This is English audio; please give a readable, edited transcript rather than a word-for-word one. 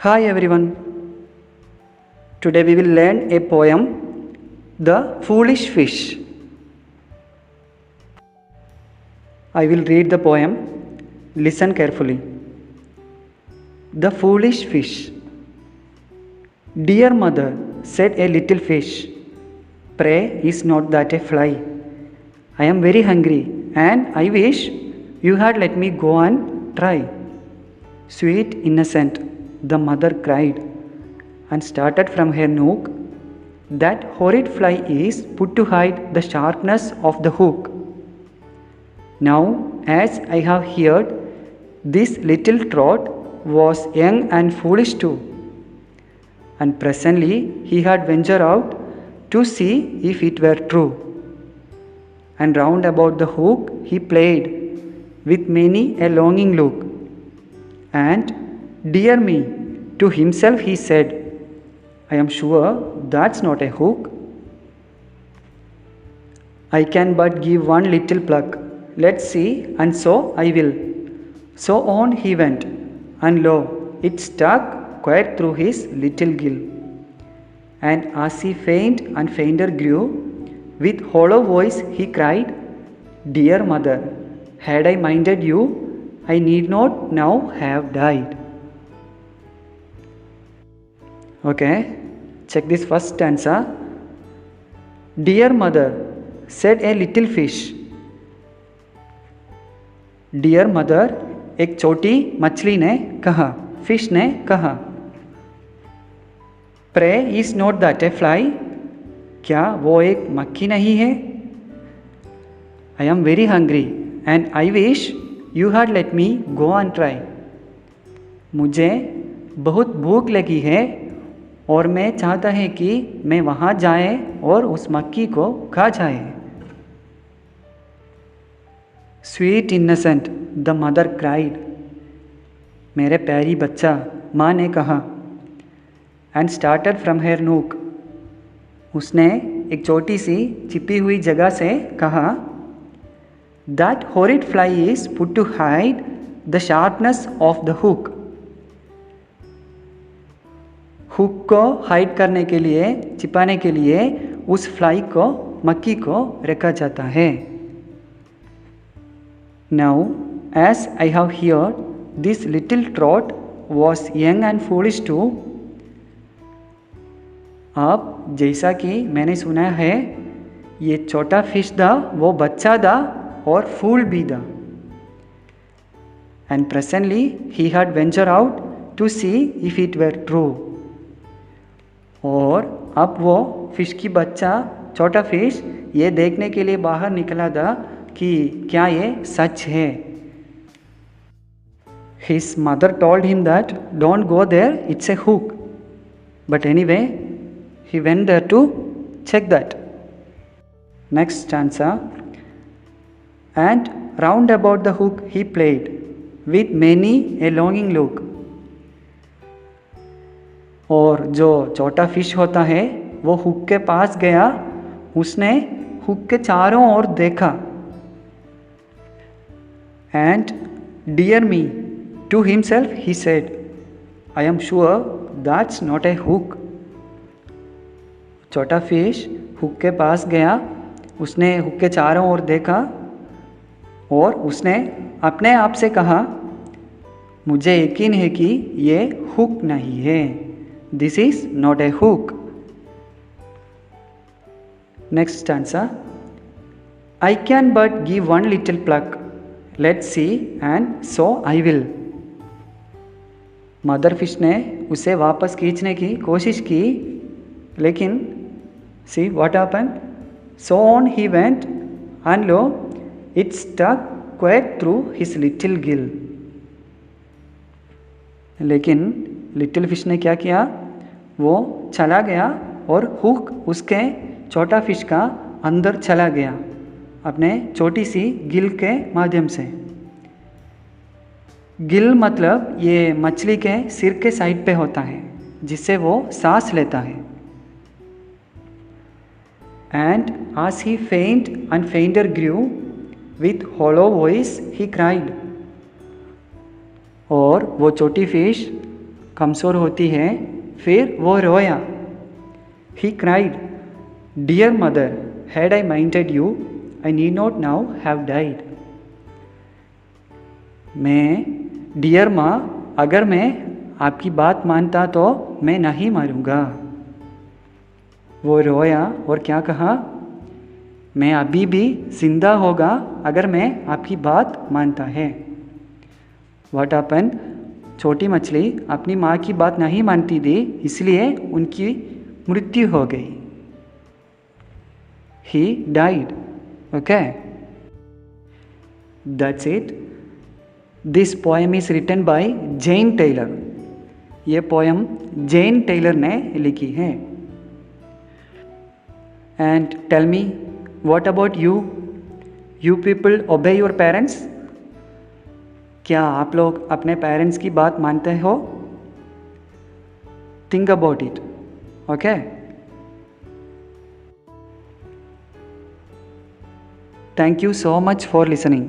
Hi everyone. Today we will learn a poem, The Foolish Fish. I will read the poem. Listen carefully. The Foolish Fish. Dear mother, said a little fish, pray is not that a fly. I am very hungry and I wish you had let me go and try. Sweet innocent, the mother cried and started from her nook. That horrid fly is put to hide the sharpness of the hook. Now, as I have heard, this little trot was young and foolish too, and presently he had ventured out to see if it were true. And round about the hook he played with many a longing look. And, dear me, to himself he said, I am sure that's not a hook. I can but give one little pluck. Let's see, and so I will. So on he went, and lo, it stuck quite through his little gill. And as he faint and fainter grew, with hollow voice he cried, Dear mother, had I minded you, I need not now have died. Okay, check this first stanza. Dear mother, said a little fish. Dear mother, एक छोटी मछली ने कहा, fish ने कहा, pray is not that a fly, क्या वो एक मक्खी नहीं है? I am very hungry and I wish you had let me go and try. मुझे बहुत भूख लगी है और मैं चाहता है कि मैं वहाँ जाए और उस मक्खी को खा जाए. Sweet innocent, the mother cried. मेरे प्यारी बच्चा, माँ ने कहा. And started from her nook. उसने एक छोटी सी छिपी हुई जगह से कहा, that horrid fly is put to hide the sharpness of the hook. Hook को हाइड करने के लिए, छिपाने के लिए उस फ्लाई को, मक्खी को रखा जाता है. Now, as I have heard, this little trot was young and foolish too. अब जैसा कि मैंने सुना है, ये छोटा फिश था, वो बच्चा था और फूल भी था. And presently he had ventured out to see if it were true. और अब वो फिश की बच्चा, छोटा फिश, ये देखने के लिए बाहर निकला था कि क्या ये सच है. His mother told him that don't go there, it's a hook. But anyway, he went there to check that. Next stanza. And round about the hook he played with many a longing look. और जो छोटा fish होता है वो hook के पास गया, उसने hook के चारों ओर देखा. And dear me, to himself he said, I am sure that's not a hook. छोटा फिश हुक के पास गया, उसने हुक के चारों ओर देखा और उसने अपने आप से कहा, मुझे यकीन है कि ये हुक नहीं है. This is not a hook. Next stanza. I can but give one little pluck. Let's see and so I will. Mother fish ने उसे वापस खींचने की कोशिश की, लेकिन see what happened? So on he went and lo, it stuck quite through his little gill. लेकिन little fish ने क्या किया? वो चला गया और हुक उसके छोटा फिश का अंदर चला गया अपने छोटी सी गिल के माध्यम से. गिल मतलब ये मछली के सिर के साइड पे होता है, जिससे वो सांस लेता है. And as he faint and fainter grew, with hollow voice he cried. और वो छोटी फिश कमज़ोर होती है, फिर वो रोया। He cried, "Dear mother, had I minded you, I need not now have died." मैं डियर माँ, अगर मैं आपकी बात मानता तो मैं नहीं मरूँगा। वो रोया और क्या कहा? मैं अभी भी जिंदा होगा अगर मैं आपकी बात मानता है। What happened? छोटी मछली अपनी माँ की बात नहीं मानती थी, इसलिए उनकी मृत्यु हो गई। He died. Okay? That's it. This poem is written by Jane Taylor. ये पोएम जेन टेलर ने लिखी है। And tell me, what about you? You people obey your parents? क्या आप लोग अपने पेरेंट्स की बात मानते हो? Think about it. Okay? Thank you so much for listening.